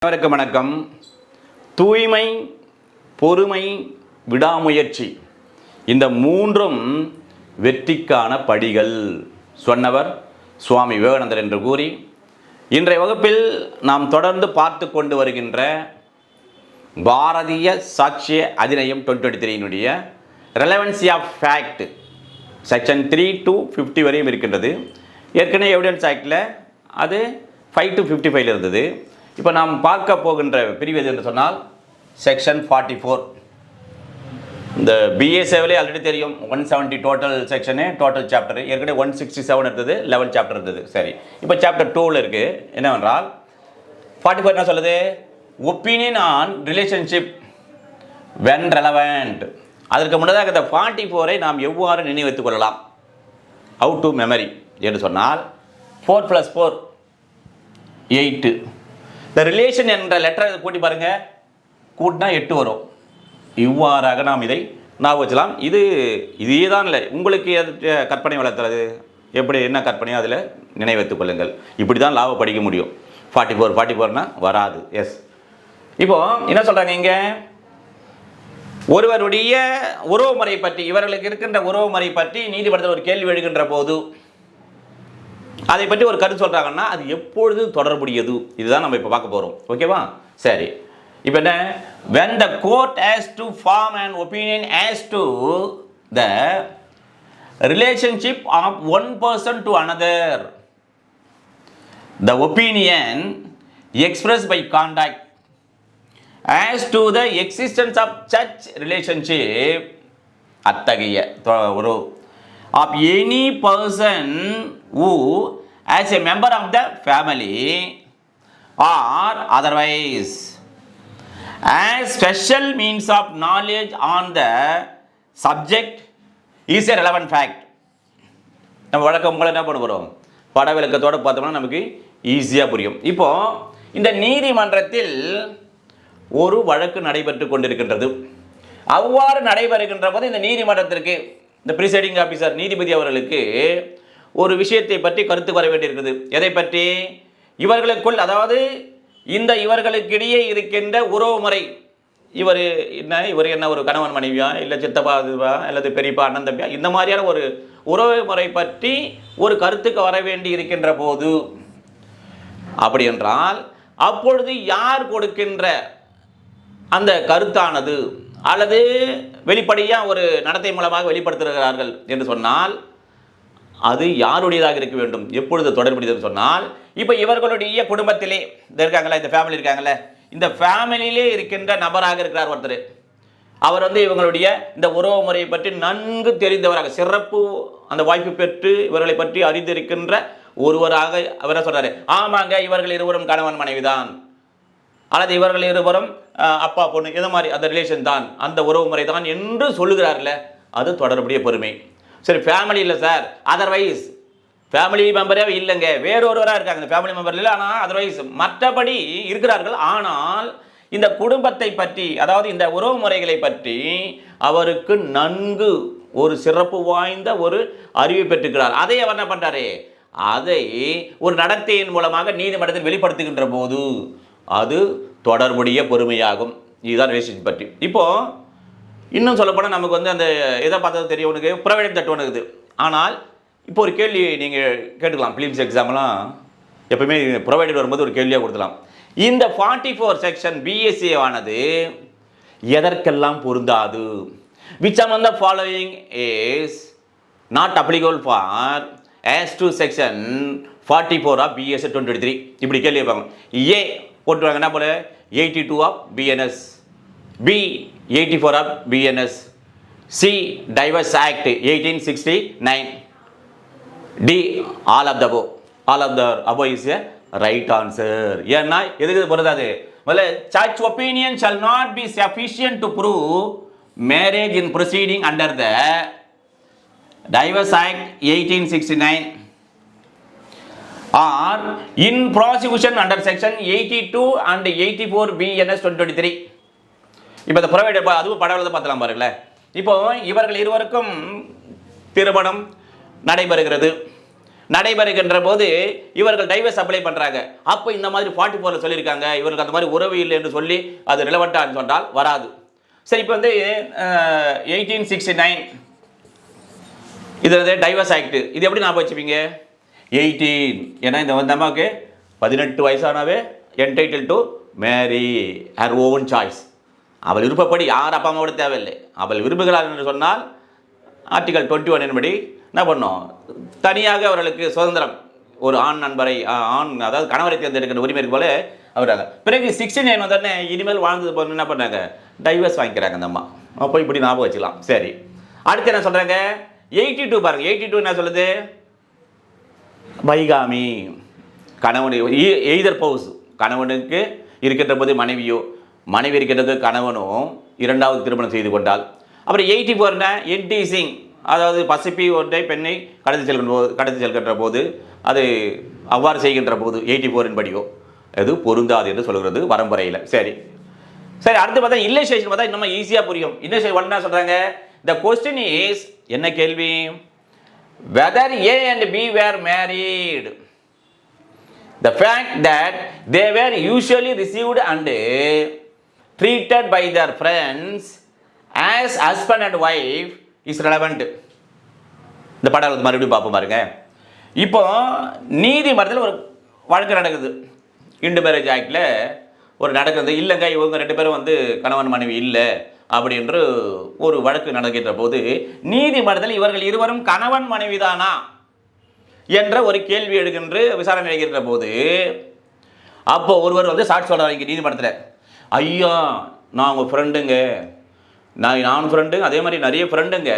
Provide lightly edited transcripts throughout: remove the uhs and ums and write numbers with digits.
அனைவருக்கும் வணக்கம். தூய்மை, பொறுமை, விடாமுயற்சி இந்த மூன்றும் வெற்றிக்கான படிகள் சொன்னவர் சுவாமி விவேகானந்தர் என்று கூறி, இன்றைய வகுப்பில் நாம் தொடர்ந்து பார்த்து கொண்டு வருகின்ற Bharatiya Sakshya Adhiniyam 2023 relevancy of fact section 3 to 50 வரையும் இருக்கின்றது. ஏற்கனவே எவிடன்ஸ் ஆக்டில் அது 5 to 55 இருந்தது. இப்போ நாம் பார்க்க போகின்ற பிரிவு எது என்று சொன்னால் செக்ஷன் 44. இந்த பிஎஸ்ஏவிலே ஆல்ரெடி தெரியும் 170 டோட்டல் செக்ஷனு, டோட்டல் சாப்டர். ஏற்கனவே 167 இருந்தது, 11 சாப்டர் இருந்தது. சரி, இப்போ சாப்டர் 2ல் இருக்குது. என்னவென்றால் 44 என்ன சொல்லுது? Opinion on relationship when relevant. அதற்கு முன்னதாக இந்த 44ஐ நாம் எவ்வாறு நினைவைத்துக் கொள்ளலாம், ஹவு டு மெமரி என்று சொன்னால் 4 + 4 8. இந்த ரிலேஷன் என்ற லெட்டரை கூட்டி பாருங்க, கூட்டினா 8 வரும். இவ்வாறாக நாம் இதை ஞாபகம் வச்சலாம். இதே தான் இல்லை, உங்களுக்கு கற்பனை வளர்த்துறது எப்படி, என்ன கற்பனையோ அதில் நினைவைத்துக் கொள்ளுங்கள். இப்படி தான் லாவை படிக்க முடியும். 44 வராது. எஸ், இப்போ என்ன சொல்கிறாங்க இங்கே, ஒருவருடைய உறவு முறை பற்றி, இவர்களுக்கு இருக்கின்ற உறவு முறை பற்றி நீதிமன்றத்தில் ஒரு கேள்வி எழுகின்ற போது அதை பற்றி ஒரு கருத்து சொல்கிறாங்கன்னா அது எப்பொழுது தொடர்புடையது, இதுதான் நம்ம இப்போ பார்க்க போகிறோம். ஓகேவா? சரி, இப்போ என்ன, when the court has to form an opinion as to the relationship of one person to another, the opinion expressed by conduct as to the existence of such relationship, அத்தகைய ஒரு of any person who as a member of the family or otherwise as special means of knowledge on the subject is a relevant fact. நம்ம வழக்கம் உங்களை என்ன பண்ண போகிறோம், பட விளக்கத்தோடு பார்த்தோம்னா நமக்கு ஈஸியாக புரியும். இப்போ இந்த நீதிமன்றத்தில் ஒரு வழக்கு நடைபெற்று கொண்டிருக்கின்றது. அவ்வாறு நடைபெறுகின்ற போது இந்த நீதிமன்றத்திற்கு இந்த ப்ரிசைடிங் ஆஃபீஸர் நீதிபதி அவர்களுக்கு ஒரு விஷயத்தை பற்றி கருத்து வர வேண்டியிருக்கிறது. எதை பற்றி? இவர்களுக்குள், அதாவது இந்த இவர்களுக்கிடையே இருக்கின்ற உறவு முறை, இவர் என்ன ஒரு கணவன் மனைவியா, இல்லை சித்தப்பா இதுவா, அல்லது பெரியப்பா அண்ணன் தம்பியா, இந்த மாதிரியான ஒரு உறவு முறை பற்றி ஒரு கருத்துக்கு வர வேண்டி இருக்கின்ற போது, அப்படி என்றால் அப்பொழுது யார் கொடுக்கின்ற அந்த கருத்தானது அல்லது வெளிப்படையாக ஒரு நடத்தை மூலமாக வெளிப்படுத்துகிறார்கள் என்று சொன்னால் அது யாருடையதாக இருக்க வேண்டும், எப்பொழுது தொடர்புடையதுன்னு சொன்னால், இப்போ இவர்களுடைய குடும்பத்திலே இருக்காங்களே, இந்த ஃபேமிலி இருக்காங்களே, இந்த ஃபேமிலியிலே இருக்கின்ற நபராக இருக்கிறார் ஒருத்தர். அவர் இவங்களுடைய இந்த உறவு முறையை பற்றி நன்கு தெரிந்தவராக, சிறப்பு அந்த வாய்ப்பு பெற்று இவர்களை பற்றி அறிந்திருக்கின்ற ஒருவராக அவரை சொல்கிறாரு. ஆமாங்க, இவர்கள் இருவரும் கணவன் மனைவி தான், அல்லது இவர்கள் இருவரும் அப்பா பொண்ணு, இந்த மாதிரி அந்த ரிலேஷன் தான், அந்த உறவு முறை தான் என்று சொல்லுகிறார்ல, அது தொடர்புடைய பொறுமை. சரி, ஃபேமிலி இல்லை சார், அதர்வைஸ் ஃபேமிலி மெம்பரே இல்லைங்க, வேறொருவராக இருக்காங்க, இந்த ஃபேமிலி மெம்பர் இல்லை, ஆனால் அதர்வைஸ் மற்றபடி இருக்கிறார்கள். ஆனால் இந்த குடும்பத்தை பற்றி, அதாவது இந்த உறவு முறைகளை பற்றி அவருக்கு நன்கு ஒரு சிறப்பு வாய்ந்த ஒரு அறிவு பெற்றுக்கிறார். அதை அவர் என்ன பண்ணுறாரு, அதை ஒரு நடத்தையின் மூலமாக நீதிமன்றத்தில் வெளிப்படுத்துகின்ற போது அது தொடர்புடைய பொறுமையாகும். இதுதான் ரிலேஷன்ஷிப் பற்றி. இப்போது இன்னும் சொல்லப்போனால் நமக்கு அந்த எதை பார்த்தது தெரியும், உனக்கு ப்ரொவைடட் தட் ஒன்று இருக்குது. ஆனால் இப்போ ஒரு கேள்வி நீங்கள் கேட்டுக்கலாம், ஃபிலிம்ஸ் எக்ஸாம்லாம் எப்பவுமே ப்ரொவைடட் வரும்போது ஒரு கேள்வியாக கொடுக்கலாம். இந்த 44 செக்ஷன் பிஎஸ்சி ஆனது எதற்கெல்லாம் பொருந்தாது? Which among the following is not applicable for as to section 44 of BSA 2023? இப்படி கேள்வி வைப்பாங்க. ஏ போட்டுருவாங்க என்ன போல, 82 of BNS, B 84 of BNS, C Divorce Act 1869, D all of the above. All of the above is a right answer. ஏன்னா எதுக்கு பொருந்தாது? முதல்ல such opinion shall not be sufficient to prove marriage in proceeding under the Divorce Act 1869 or in prosecution under section 82 and 84 BNS 2023. இப்போ இந்த provided அதுவும் படவில் பார்த்தலாம் பாருங்களேன். இப்போ இவர்கள் இருவருக்கும் திருமணம் நடைபெறுகிறது. நடைபெறுகின்ற போது இவர்கள் டைவர்ஸ் அப்ளை பண்ணுறாங்க. அப்போ இந்த மாதிரி 44 சொல்லியிருக்காங்க, இவருக்கு அந்த மாதிரி உறவு இல்லை என்று சொல்லி அது ரிலவெண்ட்டான்னு சொன்னால் வராது. சரி, இப்போ வந்து 1869 இது வந்து டைவர்ஸ் ஆக்ட். இது எப்படி ஞாபகம் வச்சுப்பீங்க? 18, ஏன்னா இந்த வந்து அம்மாவுக்கு 18 வயசானாவே entitled to marry her own choice. அவள் விருப்பப்படி, யார் அப்பா அம்மாவோட தேவையில்லை, அவள் விரும்புகிறாள் என்று சொன்னால் ஆர்டிகல் 21 படி என்ன பண்ணோம், தனியாக அவர்களுக்கு சுதந்திரம், ஒரு ஆண் நண்பரை அதாவது கணவரை தேர்ந்தெடுக்கிற உரிமை இருக்கு போல அவராங்க. பிறகு 69 வந்தோடனே இனிமேல் வாழ்ந்தது போது என்ன பண்ணாங்க, டைவர்ஸ் வாங்கிக்கிறாங்க அந்த அம்மா. அப்போ இப்படி ஞாபகம் வச்சுக்கலாம். சரி, அடுத்து என்ன சொல்கிறாங்க, 82 பாருங்க. 82 என்ன சொல்லுது, பைகாமி, கணவன் எய்தர் பவுஸ், கணவனுக்கு இருக்கின்ற போது மனைவியோ, மனைவி இருக்கின்றது கணவனோ இரண்டாவது திருமணம் செய்து கொண்டால். அப்புறம் 84 என்டீசிங், அதாவது பசிப்பி ஒன்றை பெண்ணை கடத்தி செல்கின்ற போது அது அவ்வாறு செய்கின்ற போது 84 படியோ அது பொருந்தாது என்று சொல்கிறது வரம்புறையில். சரி சரி, அடுத்து பார்த்தா இல்லஸ்ட்ரேஷன் பார்த்தா இன்னும் ஈஸியாக புரியும். இல்லஸ்ட்ரேஷன் என்ன சொல்கிறாங்க, த கொஸ்டின் இஸ், என்ன கேள்வி, whether A and B were married, the fact that they were usually received and treated by their friends as husband and wife is relevant. இந்த படம் மறுபடியும் பார்ப்போம் பாருங்க. இப்போ நீதிமன்றத்தில் ஒரு வழக்கு நடக்குது, இண்டு மேரேஜ் ஆக்டில் ஒரு நடக்குது. இல்லைங்க, இவங்க 2 பேரும் வந்து கணவன் மனைவி இல்லை அப்படின்று ஒரு வழக்கு நடக்கின்ற போது நீதிமன்றத்தில் இவர்கள் இருவரும் கணவன் மனைவி தானா என்ற ஒரு கேள்வி எடுக்கின்ற விசாரணை நடக்கின்ற போது அப்போ ஒருவர் வந்து சாட்சி சொல்கிறார் இங்கே நீதிமன்றத்தில், ஐயா நான் உங்கள் ஃப்ரெண்டுங்க, நானும் ஃப்ரெண்டுங்க, அதே மாதிரி நிறைய ஃப்ரெண்டுங்க,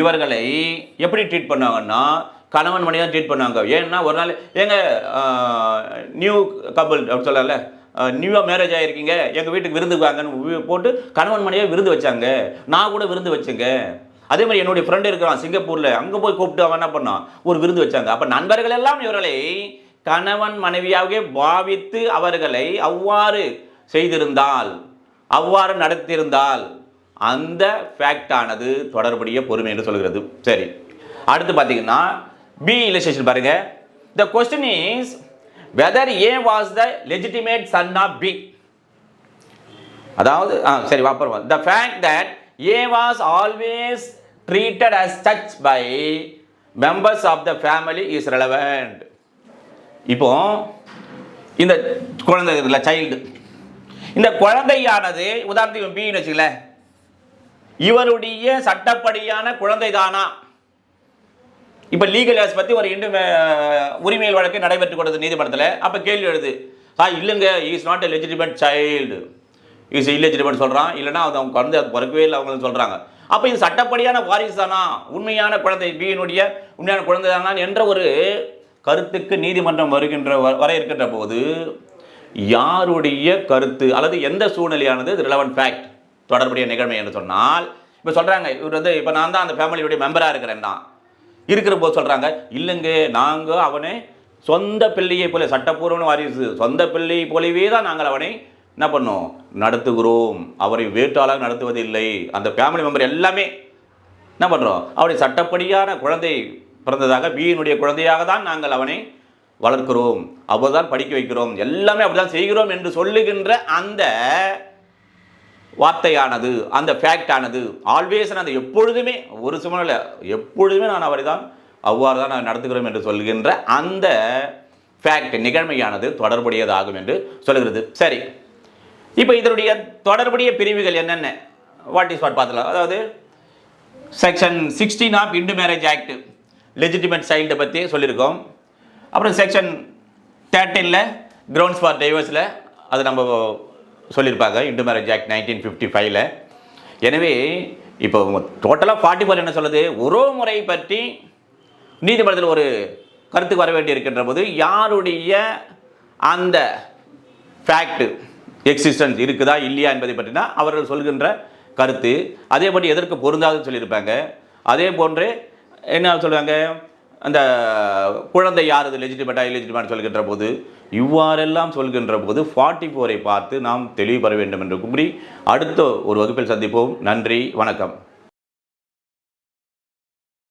இவர்களை எப்படி ட்ரீட் பண்ணாங்கன்னா கணவன் மனைவி தான் ட்ரீட் பண்ணாங்க. ஏன்னா ஒரு நாள் நியூ கப்புள் அப்படி சொல்லல, நியூவாக மேரேஜ் ஆகிருக்கீங்க, எங்கள் வீட்டுக்கு விருந்து வாங்கன்னு போட்டு கணவன் மனைவியாக விருந்து வச்சாங்க, நான் கூட விருந்து வச்சுங்க. அதே மாதிரி என்னுடைய ஃப்ரெண்டு இருக்கிறான் சிங்கப்பூரில், அங்கே போய் கூப்பிட்டு அவன் என்ன பண்ணான், ஒரு விருந்து வச்சாங்க. அப்போ நண்பர்கள் எல்லாம் இவர்களை கணவன் மனைவியாகவே பாவித்து அவர்களை அவ்வாறு செய்திருந்தால், அவ்வாறு நடத்தியிருந்தால் அந்த ஃபேக்டானது தொடர்புடைய பொறுமை என்று சொல்கிறது. சரி, அடுத்து பார்த்தீங்கன்னா பி இல்லஸ்ட்ரேஷன் பாருங்க. The question is whether A was the legitimate son of B, அதாவது சரி வாப்பர், the fact that A was always treated as such by members of the family is relevant. இப்போ இந்த குழந்தை இல்லை, சைல்டு, இந்த குழந்தையானது உதாரணத்துக்கு பின்னு வச்சுக்கல, இவருடைய சட்டப்படியான குழந்தை தானா? இப்போ லீகல் ஏஸ் பற்றி ஒரு உரிமையல் வழக்கு நடைபெற்று கொடுத்தது நீதிமன்றத்தில். அப்போ கேள்வி எழுது, இல்லைங்க, is not a legitimate child, is illegitimate சொல்கிறான், இல்லைனா அவங்க குழந்தை பிறக்கவே இல்லை அவங்க சொல்கிறாங்க. அப்போ இது சட்டப்படியான வாரிசு தானா, உண்மையான குழந்தை பியினுடைய உண்மையான குழந்தை தானா என்ற ஒரு கருத்துக்கு நீதிமன்றம் வர இருக்கின்ற போது யாருடைய கருத்து அல்லது எந்த சூழ்நிலையானது ரிலவெண்ட் ஃபேக்ட் தொடர்புடைய நிகழ்மை என்று சொன்னால், இப்போ சொல்கிறாங்க இவர் வந்து இப்போ நான் தான் அந்த ஃபேமிலியுடைய மெம்பராக இருக்கிறேன் தான் இருக்கிற போது சொல்கிறாங்க, இல்லைங்க நாங்கள் அவனை சொந்த பிள்ளையை போல, சட்டப்பூர்வமான வாரிசு சொந்த பிள்ளை போலவே தான் நாங்கள் அவனை என்ன பண்ணோம் நடத்துகிறோம், அவரை வேட்டாளாக நடத்துவதில்லை. அந்த ஃபேமிலி மெம்பர் எல்லாமே என்ன பண்ணுறோம், அவருடைய சட்டப்படியான குழந்தை பிறந்ததாக பியினுடைய குழந்தையாக தான் நாங்கள் அவனை வளர்க்கிறோம், அவர்தான் படிக்க வைக்கிறோம், எல்லாமே அப்படிதான் செய்கிறோம் என்று சொல்லுகின்ற அந்த வார்த்தையானது, அந்த ஃபேக்டானது ஆல்வேஸ், அந்த எப்பொழுதுமே ஒரு சூழ்நிலை எப்பொழுதுமே நான் அவரை தான் அவ்வாறு தான் நான் நடத்துகிறோம் என்று சொல்கின்ற அந்த ஃபேக்ட் நிகழ்மையானது தொடர்புடையதாகும் என்று சொல்கிறது. சரி, இப்போ இதனுடைய தொடர்புடைய பிரிவுகள் என்னென்ன, வாட் பார்த்துக்கலாம். அதாவது section 16 of Hindu marriage act legitimate சைல்டை பற்றி சொல்லியிருக்கோம். அப்புறம் செக்ஷன் 13 கிரவுண்ட்ஸ் ஃபார் டைவர்ஸில் அது நம்ம சொல்லியிருப்பாங்க இண்டு மேரேஜ் ஆக்ட் 1955. எனவே இப்போ டோட்டலாக 44 என்ன சொல்லுது, உறவு முறை பற்றி நீதிமன்றத்தில் ஒரு கருத்துக்கு வர வேண்டி இருக்கின்ற போது யாருடைய அந்த ஃபேக்ட் எக்ஸிஸ்டன்ஸ் இருக்குதா இல்லையா என்பதை பற்றினா அவர்கள் சொல்கின்ற கருத்து, அதேபடி எதற்கு பொருந்தாதுன்னு சொல்லியிருப்பாங்க. அதே போன்று என்ன சொல்லுவாங்க, அந்த குழந்தை யார் அது லெஜிட்டிமேட்டா இல்லெஜிட்டிமேட் சொல்கின்ற போது இவ்வாறெல்லாம் சொல்கின்ற போது 44 பார்த்து நாம் தெளிவு பெற வேண்டும் என்று கூறி அடுத்த ஒரு வகுப்பில் சந்திப்போம். நன்றி, வணக்கம்.